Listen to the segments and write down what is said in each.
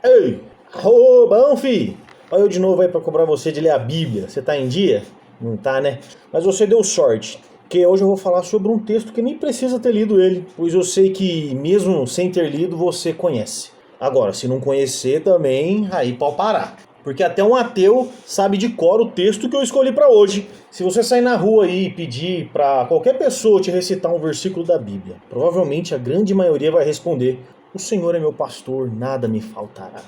Ei, ô, bom, fi. Olha eu de novo aí pra cobrar você de ler a Bíblia. Você tá em dia? Não tá, né? Mas você deu sorte, porque hoje eu vou falar sobre um texto que nem precisa ter lido ele, pois eu sei que mesmo sem ter lido você conhece. Agora, se não conhecer também, aí pode parar. Porque até um ateu sabe de cor o texto que eu escolhi pra hoje. Se você sair na rua aí e pedir pra qualquer pessoa te recitar um versículo da Bíblia, provavelmente a grande maioria vai responder: o Senhor é meu pastor, nada me faltará.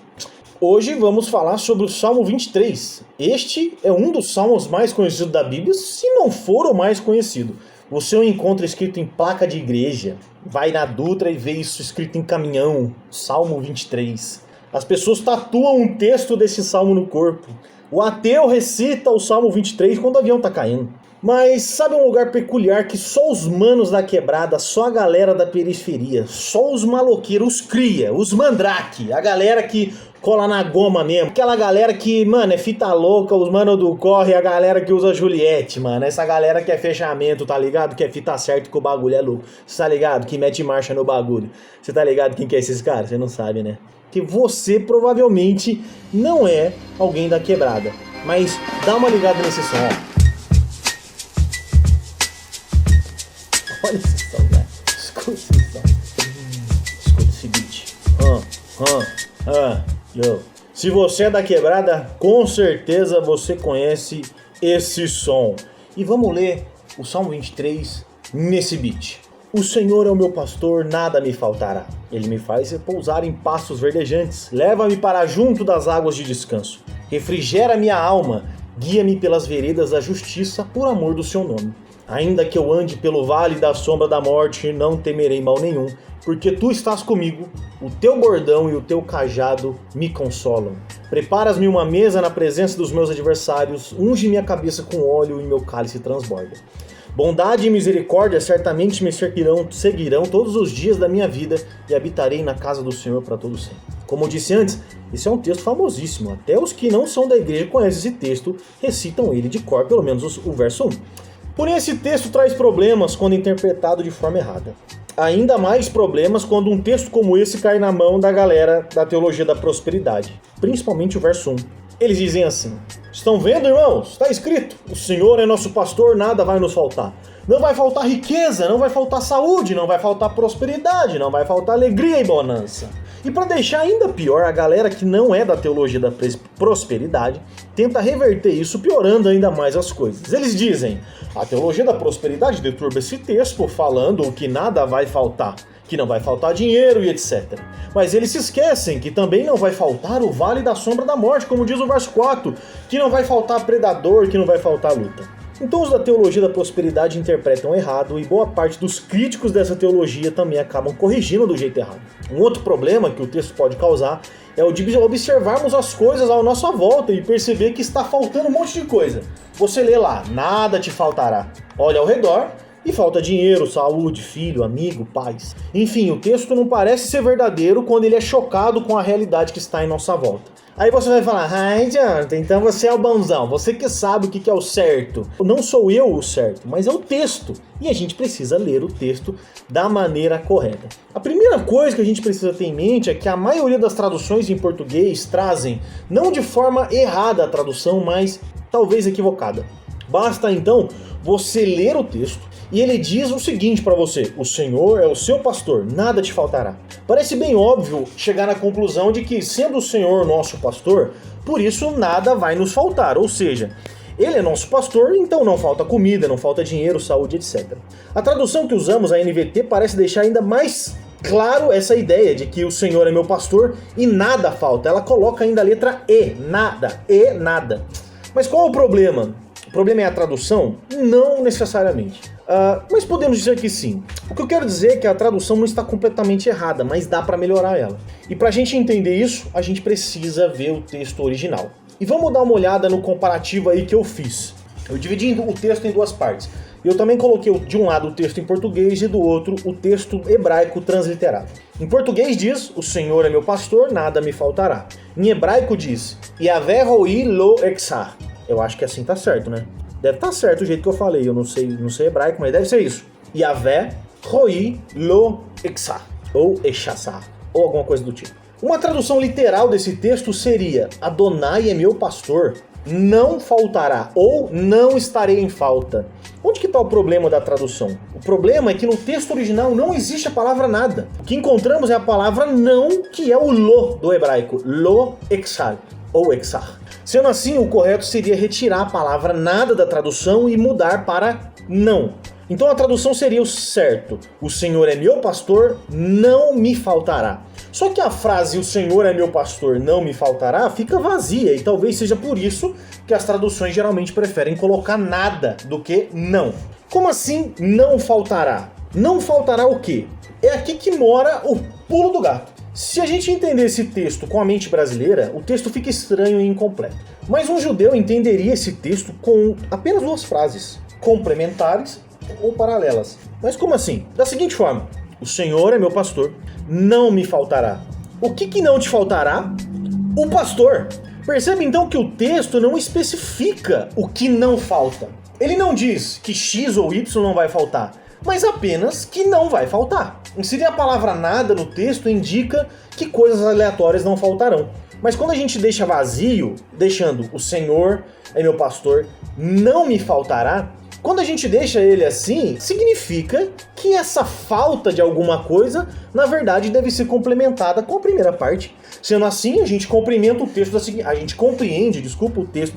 Hoje vamos falar sobre o Salmo 23. Este é um dos salmos mais conhecidos da Bíblia, se não for o mais conhecido. Você o encontra escrito em placa de igreja, vai na Dutra e vê isso escrito em caminhão, Salmo 23. As pessoas tatuam um texto desse salmo no corpo. O ateu recita o Salmo 23 quando o avião tá caindo. Mas sabe um lugar peculiar que só os manos da quebrada, só a galera da periferia, só os maloqueiros, os cria, os mandrake, a galera que cola na goma mesmo, aquela galera que, mano, é fita louca, os manos do corre, a galera que usa Juliette, mano, essa galera que é fechamento, tá ligado? Que é fita certa que o bagulho é louco, você tá ligado? Que mete marcha no bagulho, você tá ligado quem que é esses caras? Você não sabe, né? Que você provavelmente não é alguém da quebrada, mas dá uma ligada nesse som, ó. Olha esse som, velho. Escuta esse som. Escuta esse beat. Yo. Se você é da quebrada, com certeza você conhece esse som. E vamos ler o Salmo 23 nesse beat. O Senhor é o meu pastor, nada me faltará. Ele me faz repousar em pastos verdejantes. Leva-me para junto das águas de descanso. Refrigera minha alma. Guia-me pelas veredas da justiça por amor do seu nome. Ainda que eu ande pelo vale da sombra da morte, não temerei mal nenhum, porque tu estás comigo, o teu bordão e o teu cajado me consolam. Preparas-me uma mesa na presença dos meus adversários, unge minha cabeça com óleo e meu cálice transborda. Bondade e misericórdia certamente me seguirão todos os dias da minha vida e habitarei na casa do Senhor para todo sempre. Como eu disse antes, esse é um texto famosíssimo, até os que não são da igreja conhecem esse texto, recitam ele de cor, pelo menos o verso 1. Porém, esse texto traz problemas quando interpretado de forma errada. Ainda mais problemas quando um texto como esse cai na mão da galera da teologia da prosperidade, principalmente o verso 1. Eles dizem assim: estão vendo, irmãos? Está escrito, o Senhor é nosso pastor, nada vai nos faltar. Não vai faltar riqueza, não vai faltar saúde, não vai faltar prosperidade, não vai faltar alegria e bonança. E para deixar ainda pior, a galera que não é da teologia da prosperidade tenta reverter isso, piorando ainda mais as coisas. Eles dizem: a teologia da prosperidade deturba esse texto falando que nada vai faltar, que não vai faltar dinheiro e etc. Mas eles se esquecem que também não vai faltar o vale da sombra da morte, como diz o verso 4, que não vai faltar predador, que não vai faltar luta. Então os da teologia da prosperidade interpretam errado e boa parte dos críticos dessa teologia também acabam corrigindo do jeito errado. Um outro problema que o texto pode causar é o de observarmos as coisas à nossa volta e perceber que está faltando um monte de coisa. Você lê lá, nada te faltará. Olha ao redor e falta dinheiro, saúde, filho, amigo, paz. Enfim, o texto não parece ser verdadeiro quando ele é chocado com a realidade que está em nossa volta. Aí você vai falar: ai, Jonathan, então você é o bonzão, você que sabe o que é o certo. Não sou eu o certo, mas é o texto. E a gente precisa ler o texto da maneira correta. A primeira coisa que a gente precisa ter em mente é que a maioria das traduções em português trazem, não de forma errada a tradução, mas talvez equivocada. Basta então você ler o texto e ele diz o seguinte para você: o Senhor é o seu pastor, nada te faltará. Parece bem óbvio chegar na conclusão de que, sendo o Senhor nosso pastor, por isso nada vai nos faltar, ou seja, ele é nosso pastor, então não falta comida, não falta dinheiro, saúde, etc. A tradução que usamos, a NVT, parece deixar ainda mais claro essa ideia de que o Senhor é meu pastor e nada falta. Ela coloca ainda a letra E, nada. Mas qual é o problema? O problema é a tradução? Não necessariamente. Mas podemos dizer que sim. O que eu quero dizer é que a tradução não está completamente errada, mas dá para melhorar ela. E para a gente entender isso, a gente precisa ver o texto original. E vamos dar uma olhada no comparativo aí que eu fiz. Eu dividi o texto em duas partes. Eu também coloquei de um lado o texto em português e do outro o texto hebraico transliterado. Em português diz: o Senhor é meu pastor, nada me faltará. Em hebraico diz: Yahvé roi lo exar. Eu acho que assim tá certo, né? Deve estar certo o jeito que eu falei, eu não sei hebraico, mas deve ser isso. Yahvé roi lo exar, ou exar, ou alguma coisa do tipo. Uma tradução literal desse texto seria: Adonai é meu pastor, não faltará, ou não estarei em falta. Onde que está o problema da tradução? O problema é que no texto original não existe a palavra nada. O que encontramos é a palavra não, que é o lo do hebraico, lo exar, ou exar. Sendo assim, o correto seria retirar a palavra nada da tradução e mudar para não. Então a tradução seria o certo: o Senhor é meu pastor, não me faltará. Só que a frase "o Senhor é meu pastor, não me faltará" fica vazia, e talvez seja por isso que as traduções geralmente preferem colocar nada do que não. Como assim não faltará? Não faltará o quê? É aqui que mora o pulo do gato. Se a gente entender esse texto com a mente brasileira, o texto fica estranho e incompleto. Mas um judeu entenderia esse texto com apenas duas frases, complementares ou paralelas. Mas como assim? Da seguinte forma: o Senhor é meu pastor, não me faltará. O que não te faltará? O pastor. Percebe então que o texto não especifica o que não falta. Ele não diz que X ou Y não vai faltar, mas apenas que não vai faltar. Inserir a palavra nada no texto indica que coisas aleatórias não faltarão. Mas quando a gente deixa vazio, deixando "o Senhor é meu pastor, não me faltará", quando a gente deixa ele assim, significa que essa falta de alguma coisa, na verdade, deve ser complementada com a primeira parte. Sendo assim, a gente compreende o texto da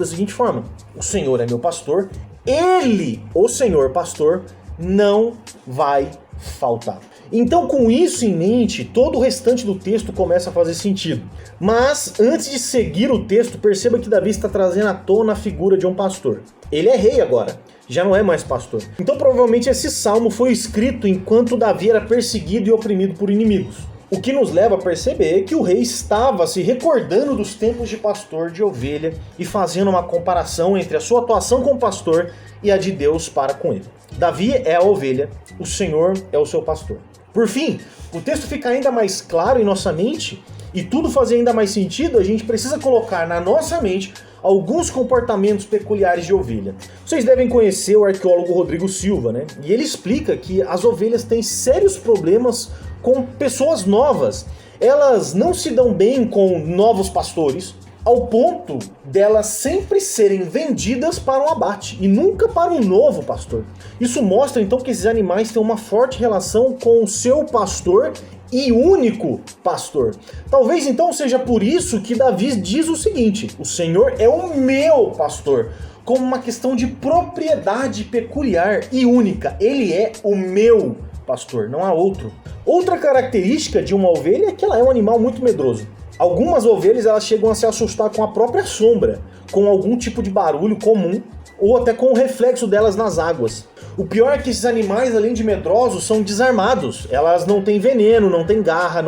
seguinte forma: o Senhor é meu pastor, ele, o Senhor pastor, não vai faltar. Então, com isso em mente, todo o restante do texto começa a fazer sentido. Mas, antes de seguir o texto, perceba que Davi está trazendo à tona a figura de um pastor. Ele é rei agora, já não é mais pastor. Então, provavelmente, esse salmo foi escrito enquanto Davi era perseguido e oprimido por inimigos. O que nos leva a perceber que o rei estava se recordando dos tempos de pastor de ovelha e fazendo uma comparação entre a sua atuação como pastor e a de Deus para com ele. Davi é a ovelha, o Senhor é o seu pastor. Por fim, o texto fica ainda mais claro em nossa mente e tudo fazer ainda mais sentido, a gente precisa colocar na nossa mente alguns comportamentos peculiares de ovelha. Vocês devem conhecer o arqueólogo Rodrigo Silva, né? E ele explica que as ovelhas têm sérios problemas com pessoas novas. Elas não se dão bem com novos pastores, ao ponto delas sempre serem vendidas para um abate e nunca para um novo pastor. Isso mostra então que esses animais têm uma forte relação com o seu pastor e único pastor. Talvez então seja por isso que Davi diz o seguinte: o Senhor é o meu pastor, como uma questão de propriedade peculiar e única. Ele é o meu pastor, não há outro. Outra característica de uma ovelha é que ela é um animal muito medroso. Algumas ovelhas elas chegam a se assustar com a própria sombra, com algum tipo de barulho comum, ou até com o reflexo delas nas águas. O pior é que esses animais, além de medrosos, são desarmados. Elas não têm veneno, não têm garra,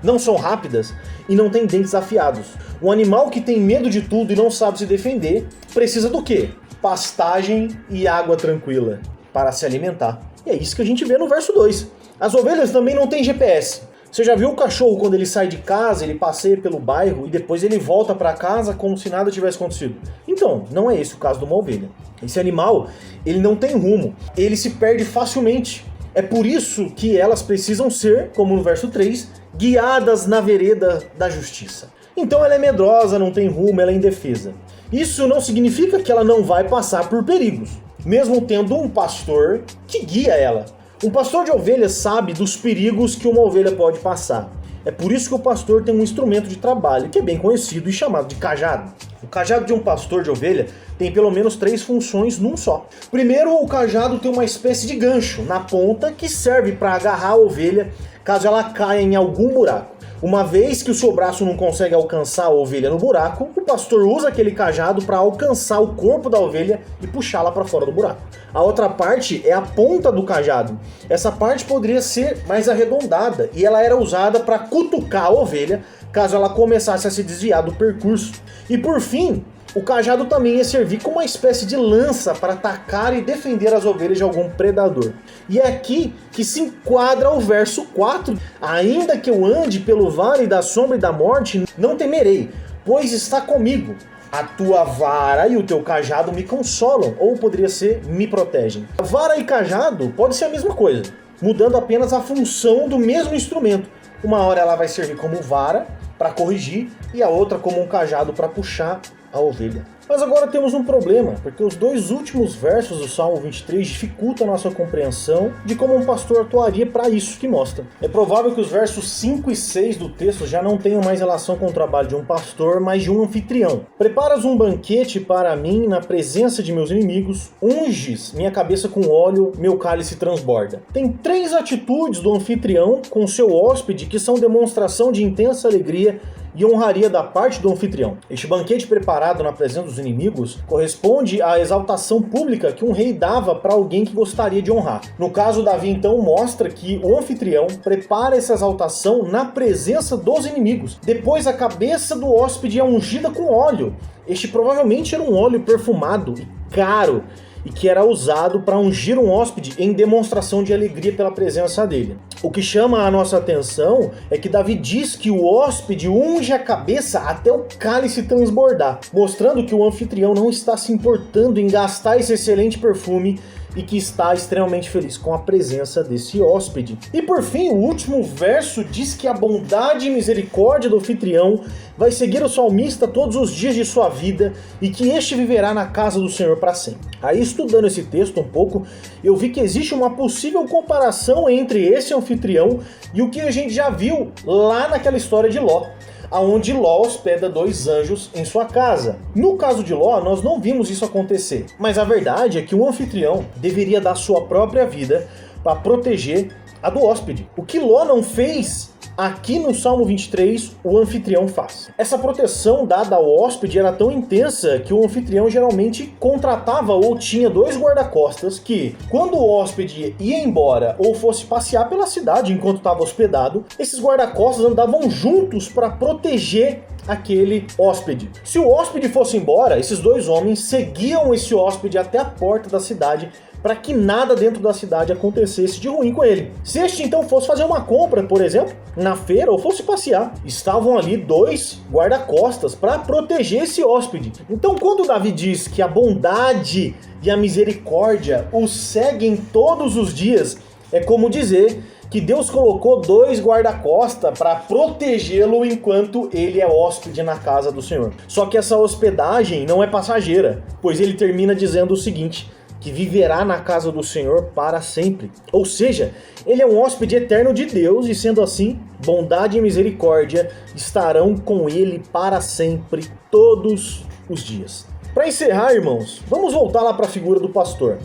não são rápidas e não têm dentes afiados. Um animal que tem medo de tudo e não sabe se defender, precisa do quê? Pastagem e água tranquila para se alimentar. E é isso que a gente vê no verso 2. As ovelhas também não têm GPS. Você já viu o cachorro quando ele sai de casa, ele passeia pelo bairro e depois ele volta para casa como se nada tivesse acontecido? Então, não é esse o caso de uma ovelha. Esse animal, ele não tem rumo, ele se perde facilmente. É por isso que elas precisam ser, como no verso 3, guiadas na vereda da justiça. Então ela é medrosa, não tem rumo, ela é indefesa. Isso não significa que ela não vai passar por perigos, mesmo tendo um pastor que guia ela. Um pastor de ovelhas sabe dos perigos que uma ovelha pode passar. É por isso que o pastor tem um instrumento de trabalho, que é bem conhecido e chamado de cajado. O cajado de um pastor de ovelha tem pelo menos 3 funções num só. Primeiro, o cajado tem uma espécie de gancho na ponta que serve para agarrar a ovelha caso ela caia em algum buraco. Uma vez que o seu braço não consegue alcançar a ovelha no buraco, o pastor usa aquele cajado para alcançar o corpo da ovelha e puxá-la para fora do buraco. A outra parte é a ponta do cajado. Essa parte poderia ser mais arredondada e ela era usada para cutucar a ovelha caso ela começasse a se desviar do percurso. E por fim, o cajado também ia servir como uma espécie de lança para atacar e defender as ovelhas de algum predador. E é aqui que se enquadra o verso 4. Ainda que eu ande pelo vale da sombra e da morte, não temerei, pois está comigo. A tua vara e o teu cajado me consolam, ou poderia ser, me protegem. Vara e cajado pode ser a mesma coisa, mudando apenas a função do mesmo instrumento. Uma hora ela vai servir como vara para corrigir e a outra como um cajado para puxar a ovelha. Mas agora temos um problema, porque os dois últimos versos do Salmo 23 dificultam a nossa compreensão de como um pastor atuaria para isso que mostra. É provável que os versos 5 e 6 do texto já não tenham mais relação com o trabalho de um pastor, mas de um anfitrião. Preparas um banquete para mim na presença de meus inimigos, unges minha cabeça com óleo, meu cálice transborda. Tem 3 atitudes do anfitrião com seu hóspede que são demonstração de intensa alegria e honraria da parte do anfitrião. Este banquete preparado na presença dos inimigos corresponde à exaltação pública que um rei dava para alguém que gostaria de honrar. No caso, Davi então mostra que o anfitrião prepara essa exaltação na presença dos inimigos. Depois, a cabeça do hóspede é ungida com óleo. Este provavelmente era um óleo perfumado e caro, e que era usado para ungir um hóspede em demonstração de alegria pela presença dele. O que chama a nossa atenção é que Davi diz que o hóspede unge a cabeça até o cálice transbordar, mostrando que o anfitrião não está se importando em gastar esse excelente perfume e que está extremamente feliz com a presença desse hóspede. E por fim, o último verso diz que a bondade e misericórdia do anfitrião vai seguir o salmista todos os dias de sua vida e que este viverá na casa do Senhor para sempre. Aí, estudando esse texto um pouco, eu vi que existe uma possível comparação entre esse anfitrião e o que a gente já viu lá naquela história de Ló, aonde Ló hospeda 2 anjos em sua casa. No caso de Ló, nós não vimos isso acontecer, mas a verdade é que o anfitrião deveria dar sua própria vida para proteger a do hóspede. O que Ló não fez, aqui no Salmo 23, o anfitrião faz. Essa proteção dada ao hóspede era tão intensa que o anfitrião geralmente contratava ou tinha 2 guarda-costas que, quando o hóspede ia embora ou fosse passear pela cidade enquanto estava hospedado, esses guarda-costas andavam juntos para proteger aquele hóspede. Se o hóspede fosse embora, esses 2 homens seguiam esse hóspede até a porta da cidade para que nada dentro da cidade acontecesse de ruim com ele. Se este então fosse fazer uma compra, por exemplo, na feira ou fosse passear, estavam ali 2 guarda-costas para proteger esse hóspede. Então, quando Davi diz que a bondade e a misericórdia o seguem todos os dias, é como dizer que Deus colocou 2 guarda-costas para protegê-lo enquanto ele é hóspede na casa do Senhor. Só que essa hospedagem não é passageira, pois ele termina dizendo o seguinte: que viverá na casa do Senhor para sempre. Ou seja, ele é um hóspede eterno de Deus e, sendo assim, bondade e misericórdia estarão com ele para sempre, todos os dias. Para encerrar, irmãos, vamos voltar lá para a figura do pastor.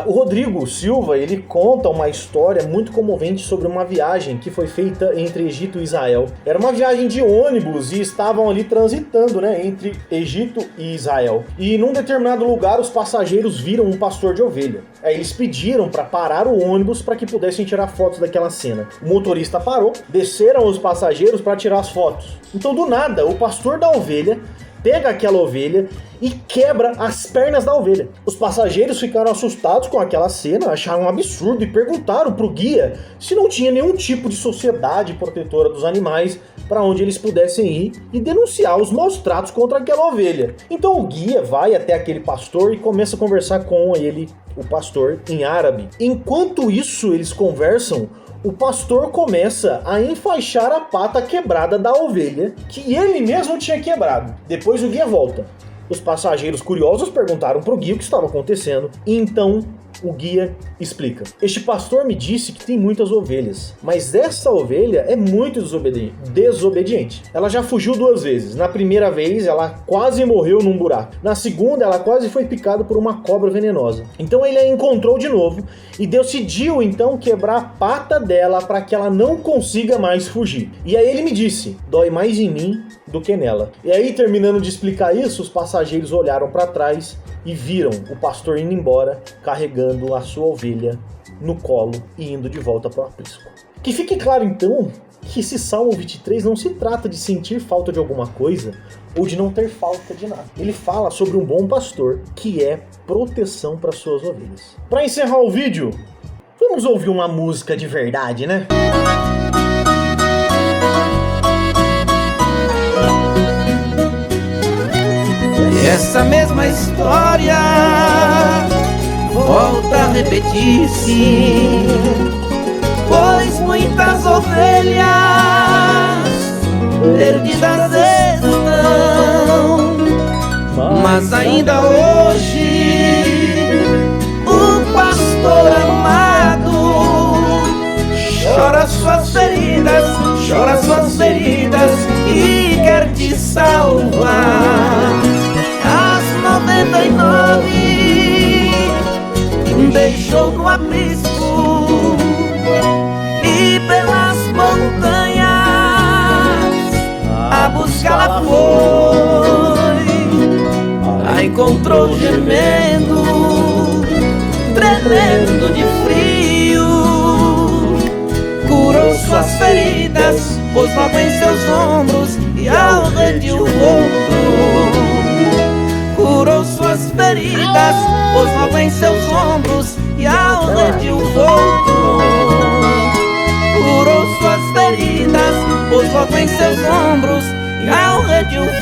O Rodrigo Silva, ele conta uma história muito comovente sobre uma viagem que foi feita entre Egito e Israel. Era uma viagem de ônibus e estavam ali transitando, entre Egito e Israel. E num determinado lugar, os passageiros viram um pastor de ovelha. Aí eles pediram para parar o ônibus para que pudessem tirar fotos daquela cena. O motorista parou, desceram os passageiros para tirar as fotos. Então, do nada, o pastor da ovelha pega aquela ovelha e quebra as pernas da ovelha. Os passageiros ficaram assustados com aquela cena, acharam um absurdo e perguntaram pro guia se não tinha nenhum tipo de sociedade protetora dos animais para onde eles pudessem ir e denunciar os maus tratos contra aquela ovelha. Então o guia vai até aquele pastor e começa a conversar com ele, o pastor, em árabe. Enquanto isso eles conversam, o pastor começa a enfaixar a pata quebrada da ovelha, que ele mesmo tinha quebrado. Depois o guia volta. Os passageiros curiosos perguntaram para o guia o que estava acontecendo, e então o guia explica. Este pastor me disse que tem muitas ovelhas, mas essa ovelha é muito desobediente. Ela já fugiu 2 vezes. Na primeira vez, ela quase morreu num buraco. Na segunda, ela quase foi picada por uma cobra venenosa. Então ele a encontrou de novo e decidiu então quebrar a pata dela para que ela não consiga mais fugir. E aí ele me disse: dói mais em mim do que nela. E aí, terminando de explicar isso, os passageiros olharam para trás e viram o pastor indo embora, carregando a sua ovelha no colo e indo de volta para o aprisco. Que fique claro então que esse Salmo 23 não se trata de sentir falta de alguma coisa ou de não ter falta de nada. Ele fala sobre um bom pastor que é proteção para suas ovelhas. Para encerrar o vídeo, vamos ouvir uma música de verdade, né? Essa mesma história volta a repetir-se, pois muitas ovelhas perdidas estão. Mas ainda hoje o pastor amado chora suas feridas e quer te salvar. As 99 deixou no aprisco e pelas montanhas a buscá-la foi. A encontrou gemendo, tremendo de frio. Curou suas feridas, pôs logo em seus ombros e ao rede o voltou. Curou suas feridas, pôs logo em seus ombros e ao rede o voltou. Curou suas feridas, pôs logo em seus ombros e ao rede o voltou.